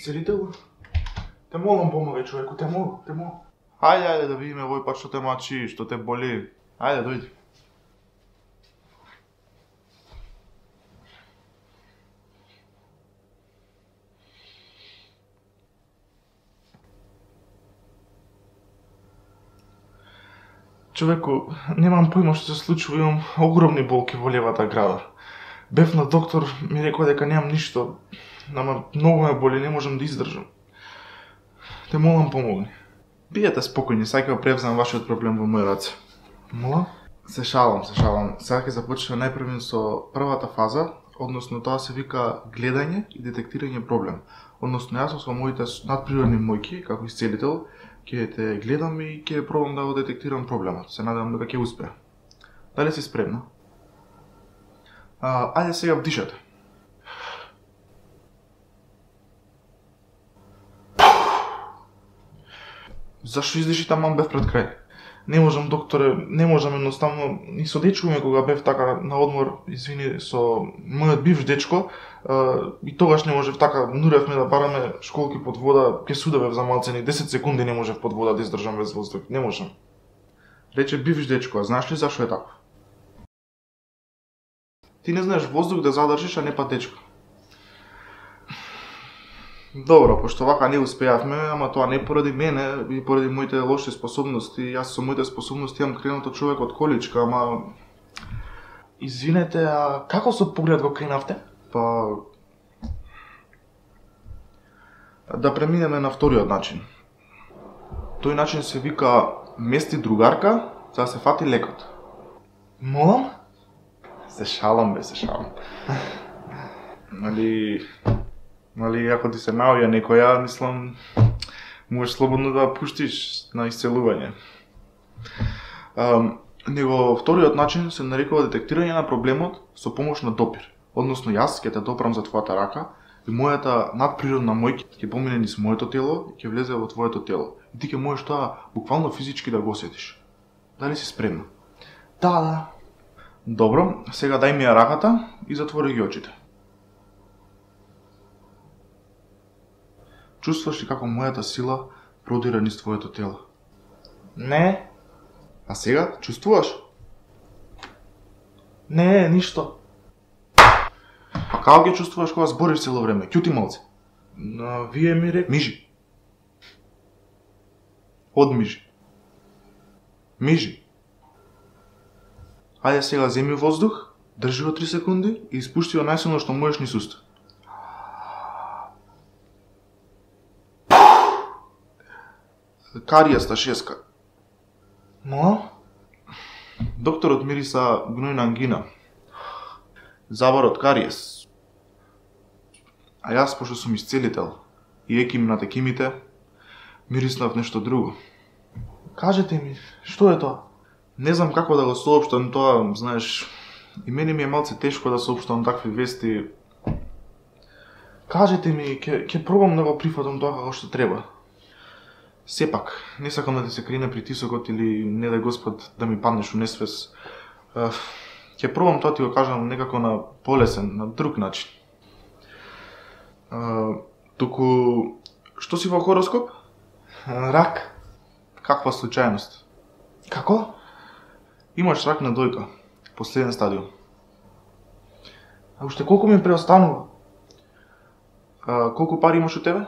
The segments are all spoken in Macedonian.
Целител? Те молам помагај човеку, те молам. Ајде да видиме овој пат што те мачи, што те боли. Ајде, дојди. Човеку, немам појма што се случува, имам огромни болки во левата града. Бев на доктор, ми рекоа дека немам ништо, ама многу ме боли, не можам да издржам. Те молам помогни. Биете спокојни, сака да превземам вашиот проблем во мои раце. Молам? Се шалам. Сега ќе започнеме најпрвен со првата фаза, односно тоа се вика гледање и детектирање проблем. Односно јас со моите надприродни мојки, како исцелител, ќе те гледам и ќе пробам да го детектирам проблемот. Се надевам дека ќе успеа. Дали си спремна? Ајде сега вдишате. Зашо издиши таман бев пред крај? Не можам, докторе, не можам едноставно. И со дечко ми кога бев така на одмор, извини, со мојот бивш дечко, и тогаш не можев така, нуревме да бараме школки под вода, ке судевев за малцени, 10 секунди не можев под вода да издржам без воздух, не можам. Рече бивш дечко, а знаеш ли зашо е така? Ти не знаеш воздух да задржиш, а не па дечко. Добро, пошто вака не успеавме, ама тоа не поради мене и поради моите лоши способности. Јас со моите способности имам кренато човек од количка, ама... Извинете, а како со поглед го кренавте? Па... Да преминеме на вториот начин. Тој начин се вика мести другарка, за да се фати лекот. Молам? Се шалам, бе, се шалам. Нали, ако ти се наоѓа некоја, мислам, можеш слободно да пуштиш на исцелување. Него вториот начин се нарекува детектирање на проблемот со помош на допир. Односно, јас ќе те допрам за твојата рака и мојата надприродна мојка ќе помине низ моето тело и ќе влезе во твоето тело. И ти ќе можеш тоа буквално физички да го осетиш. Дали си спремна? Да. Добро, сега дај ми ја раката и затвори ги очите. Чувствуваш ли како мојата сила продира низ твоето тело? Не. А сега, чувствуваш? Не, ништо. А како ги чувствуваш кога збориш цело време? Ќути малце. Вие ми рек... Мижи. Одмижи. Мижи. Ајде сега земи воздух, држи го 3 секунди и испушти го најсилно што можеш низ уста. Каријаста шеска. Но? Докторот мириса гнојна ангина. Заборот кариес. А јас, пошто сум исцелител и еким на текимите, мириснав нешто друго. Кажете ми, што е тоа? Не знам како да го соопштам тоа, знаеш, и мене ми е малце тешко да соопштам такви вести. Кажете ми, ќе пробам да го прифатам тоа како што треба. Сепак, не сакам да ти се крене притисокот или не дај Господ да ми паднеш у несвес. Ќе пробам тоа ти го кажам некако на полесен, на друг начин. Туку, што си во хороскоп? Рак. Каква случајност? Како? Имаш рак на дојка, последен стадиум. А уште колку ми преостанува? Колку пари имаш у тебе?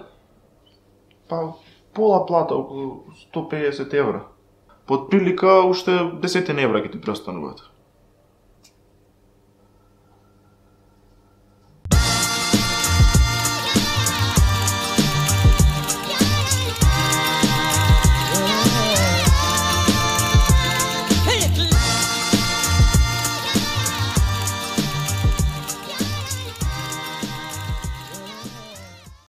Па, пола плата, околу 150 евра. Под прилика уште 10 евра ќе ти преостануваат.